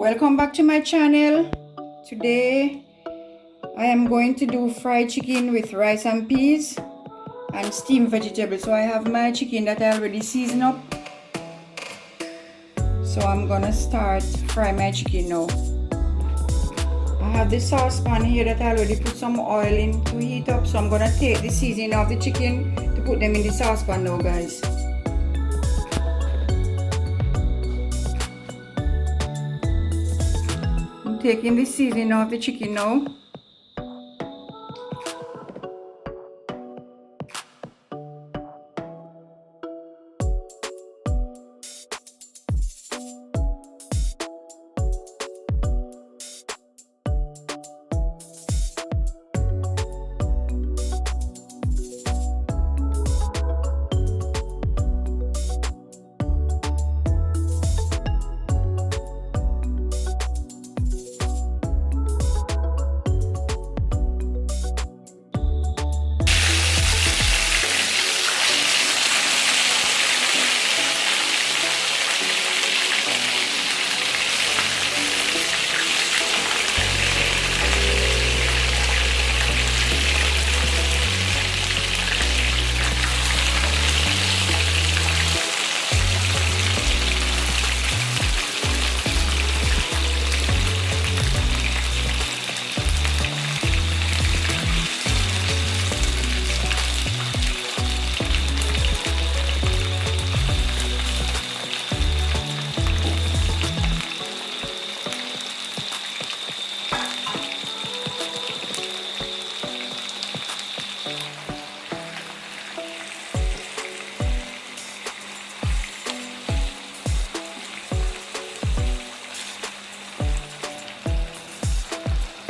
Welcome back to my channel. Today I am going to do fried chicken with rice and peas and steamed vegetables. So I have my chicken that I already seasoned up. So I'm gonna start fry my chicken now. I have this saucepan here that I already put some oil in to heat up. So I'm gonna take the seasoning of the chicken to put them in the saucepan now, guys. I'm taking the seasoning of the chicken now.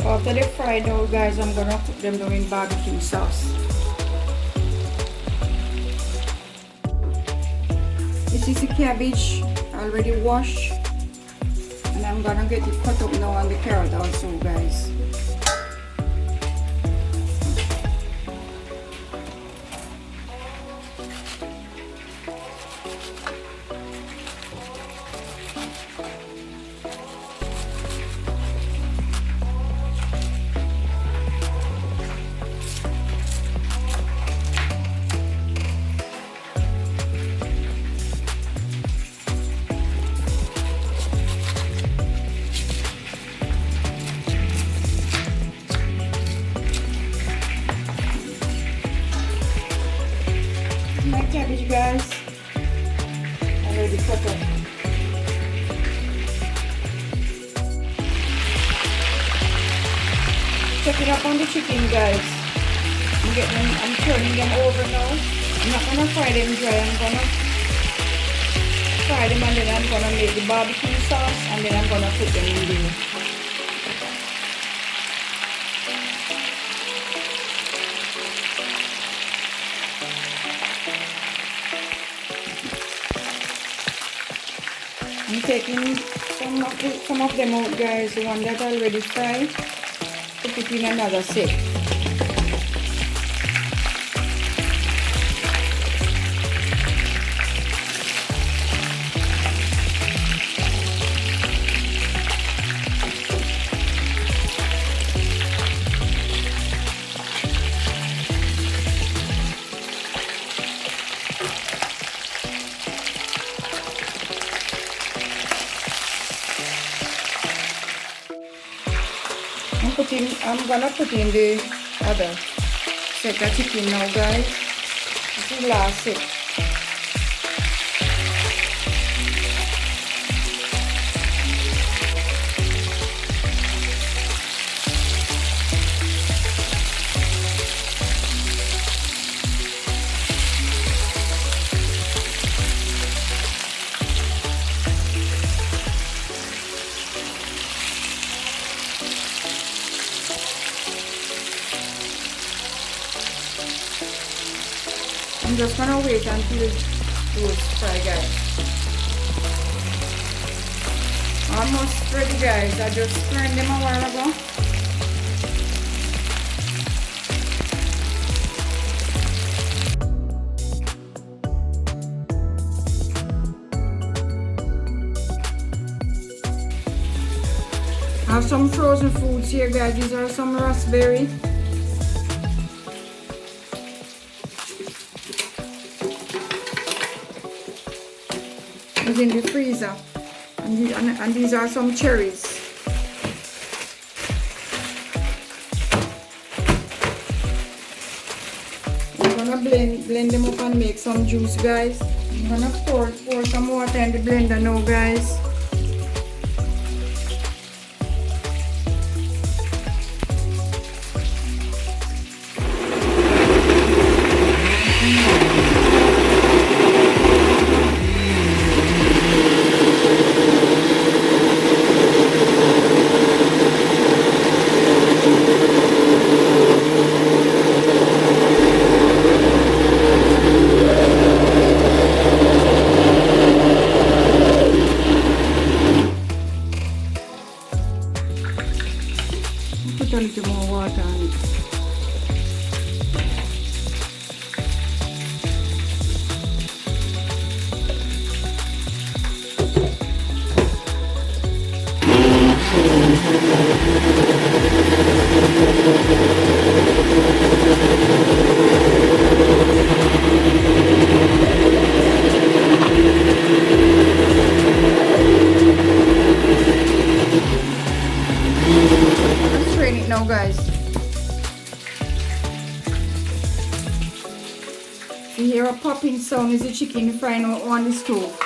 After they fried now, guys, I'm gonna put them down in barbecue sauce. This is the cabbage already washed, and I'm gonna get it cut up now on the carrot also, guys. My cabbage, guys, already cut up. Check it up on the chicken, guys. I'm turning them over now. I'm not gonna fry them dry. I'm gonna fry them and then I'm gonna make the barbecue sauce and then I'm gonna put them in there. I'm taking some of them out, guys, the one that I already fried, to put in another set. I'm gonna put in the other set of chicken now, guys. This is the last set. I'm just gonna wait until those fry, guys. Almost ready, guys. I just turned them a while ago. I have some frozen foods here, guys. These are some raspberry. It's in the freezer. And these are some cherries. I'm gonna blend them up and make some juice, guys. I'm gonna pour some water in the blender now, guys. Put a little more water on it. Strain it now, guys. You hear a popping sound is the chicken frying on the stove.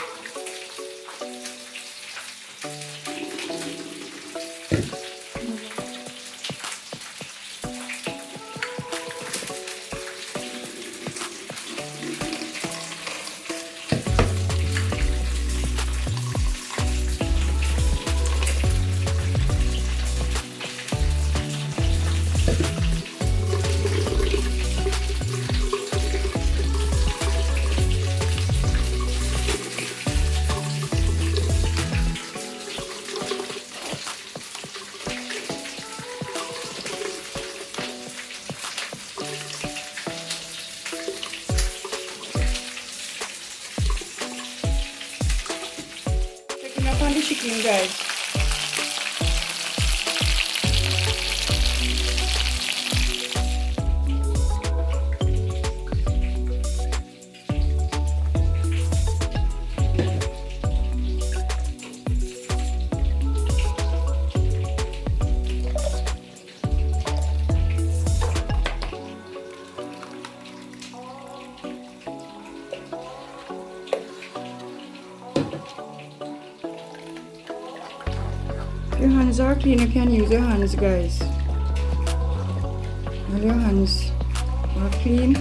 Checking up on the chicken, guys. If your hands are clean, you can use your hands, guys. When your hands are clean,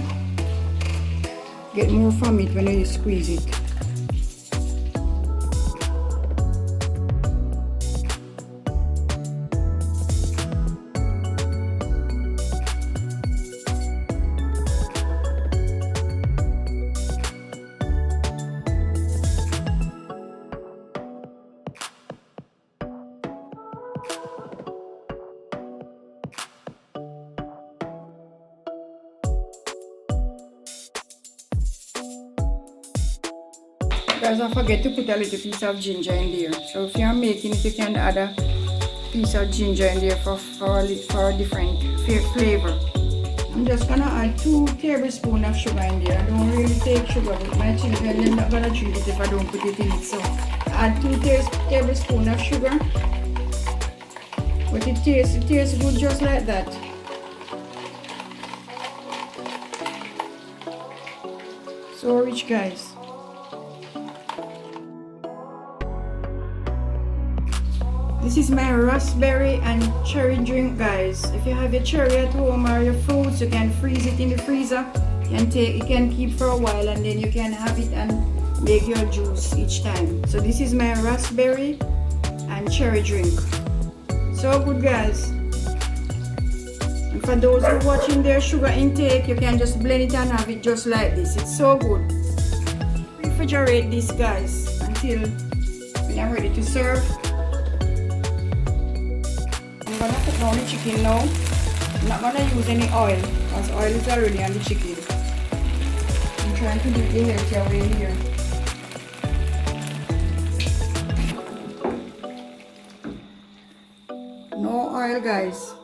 get more from it when you squeeze it. Guys, don't forget to put a little piece of ginger in there. So if you're making it, you can add a piece of ginger in there for a different flavor. I'm just gonna add 2 tablespoons of sugar in there. I don't really take sugar, but my children, they're not gonna treat it if I don't put it in it. So add 2 tablespoons of sugar. But it tastes good just like that. So rich, guys. This is my raspberry and cherry drink, guys. If you have your cherry at home or your fruits, you can freeze it in the freezer. You can keep for a while and then you can have it and make your juice each time. So this is my raspberry and cherry drink. So good, guys. And for those who are watching their sugar intake, you can just blend it and have it just like this. It's so good. Refrigerate this, guys, until when I'm ready to serve. I'm gonna put down the chicken now. I'm not gonna use any oil because oil is already on the chicken. I'm trying to do the healthier way here. oil, guys.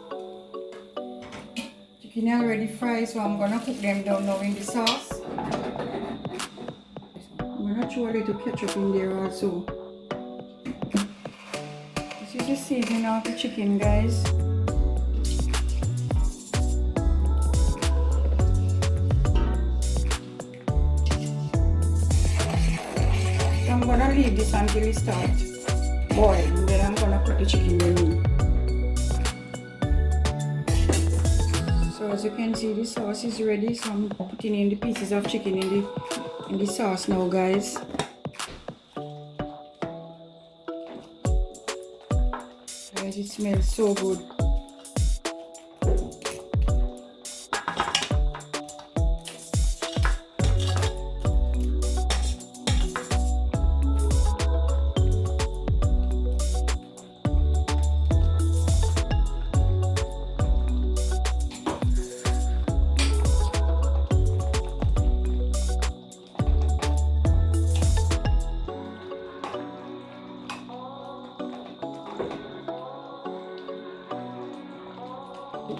Chicken already fried, so I'm gonna cook them down now in the sauce. I'm gonna throw a little ketchup in there also. This is the seasoning of the chicken, guys. So I'm gonna leave this until it starts boiling, and then I'm gonna put the chicken in. So as you can see, the sauce is ready, so I'm putting in the pieces of chicken in the sauce now, guys. Guys, it smells so good.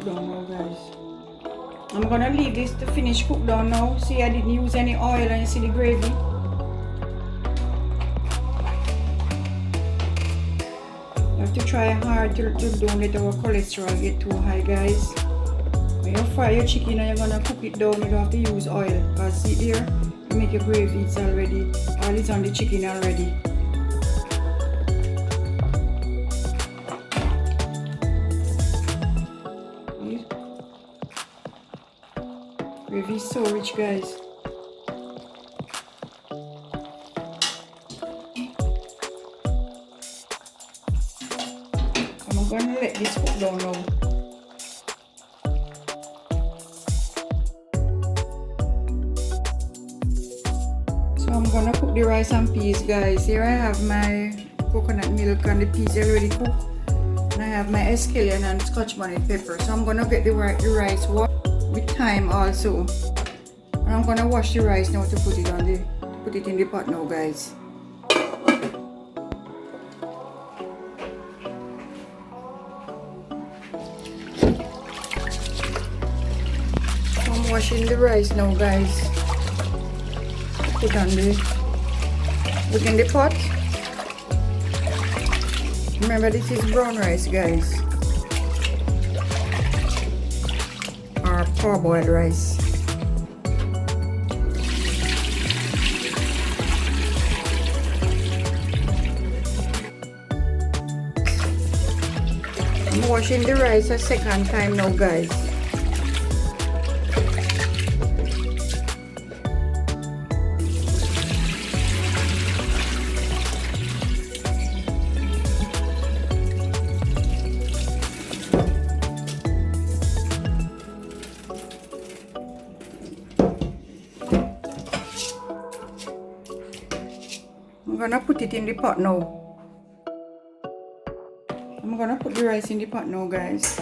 Down now, guys. I'm gonna leave this to finish cook down now. See, I didn't use any oil, and you see the gravy. You have to try hard to don't let our cholesterol get too high, guys. When you fry your chicken and you're gonna cook it down, you don't have to use oil. Because see there, you make your gravy, it's already, all is on the chicken already. Gravy is so rich, guys. I'm gonna let this cook down now. So I'm gonna cook the rice and peas, guys. Here I have my coconut milk and the peas already cooked. And I have my escallion and scotch bonnet pepper. So I'm gonna get the rice washed with thyme also. And I'm gonna wash the rice now to put it in the pot now, guys. So I'm washing the rice now, guys. Put in the pot. Remember, this is brown rice, guys. Parboiled rice. I'm washing the rice a second time now, guys. I'm gonna put it in the pot now. I'm gonna put the rice in the pot now, guys.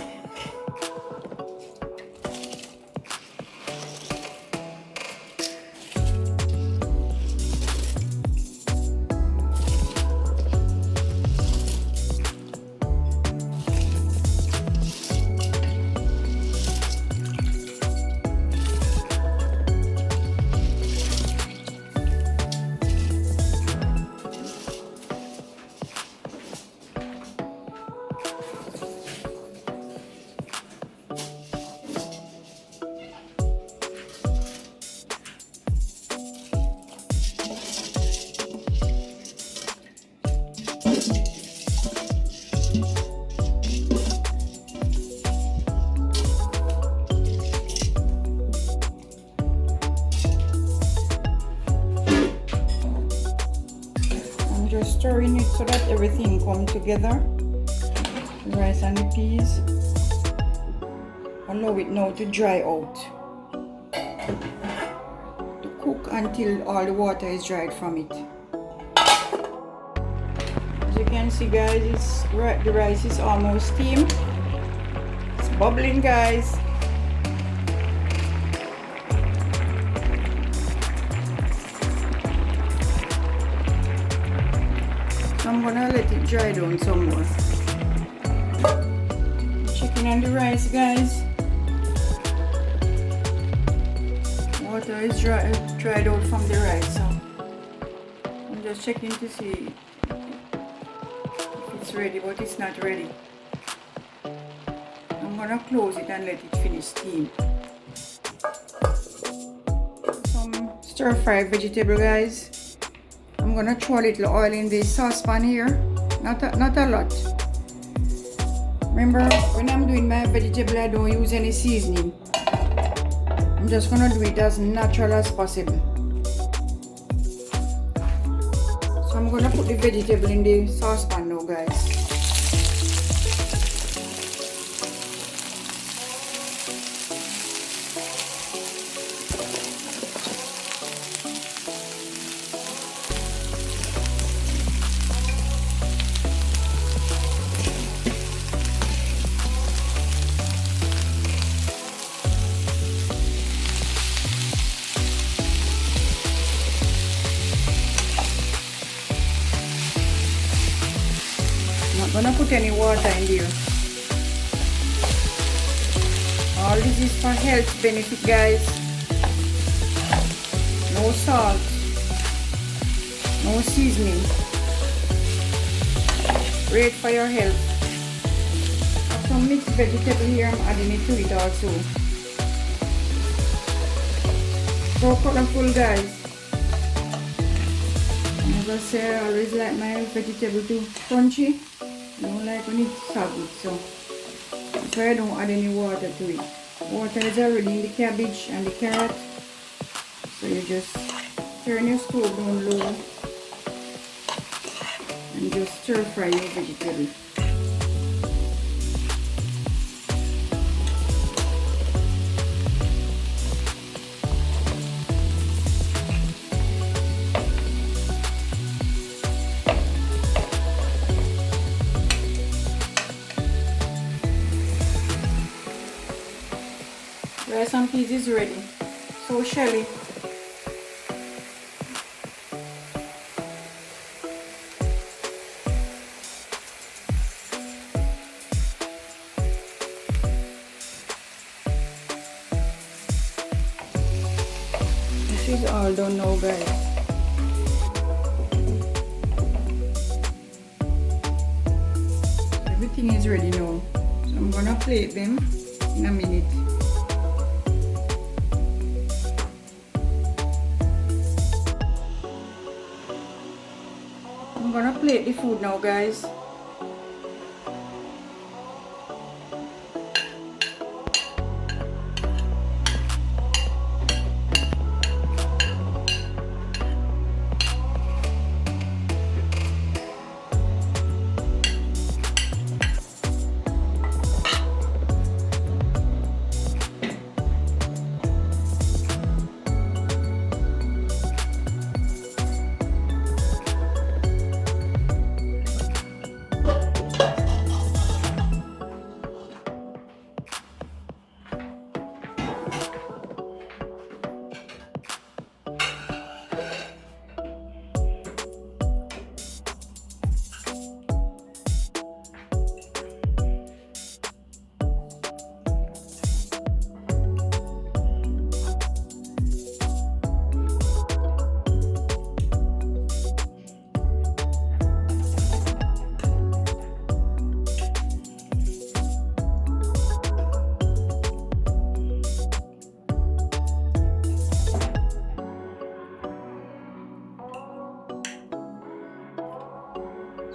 Just stirring it so that everything comes together. The rice and the peas. Allow it now to dry out. To cook until all the water is dried from it. As you can see, guys, the rice is almost steamed. It's bubbling, guys. I'm gonna let it dry down some more. checking on the rice, guys. Water is dried out from the rice, so I'm just checking to see if it's ready, but it's not ready. I'm gonna close it and let it finish steam. Some stir-fry vegetable, guys. I'm gonna throw a little oil in the saucepan here, not a lot. Remember, when I'm doing my vegetable, I don't use any seasoning. I'm just gonna do it as natural as possible. So I'm gonna put the vegetable in the saucepan now, guys. I'm not gonna put any water in there. All this is for health benefit, guys. No salt, no seasoning. Great for your health. I have some mixed vegetable here. I'm adding it to it also. So colorful, guys. As I say, I always like my vegetable to crunchy. I don't like when it's soggy, so that's why I don't add any water to it. Water is already in the cabbage and the carrot, so you just turn your stove down low and just stir fry your vegetable. Rice and peas is ready. So Shelly, this is all done now, guys. Everything is ready now. So I'm gonna plate them in a minute. I'm gonna plate the food now, guys.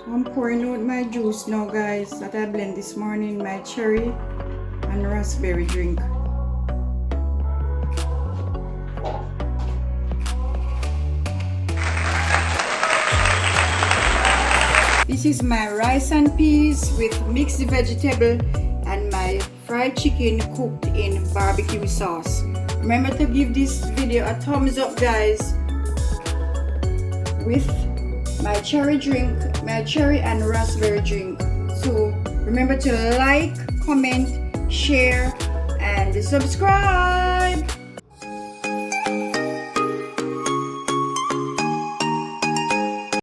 I'm pouring out my juice now, guys, that I blend this morning, my cherry and raspberry drink. This is my rice and peas with mixed vegetable and my fried chicken cooked in barbecue sauce. Remember to give this video a thumbs up, guys, with my cherry drink, my cherry and raspberry drink. So remember to like, comment, share and subscribe.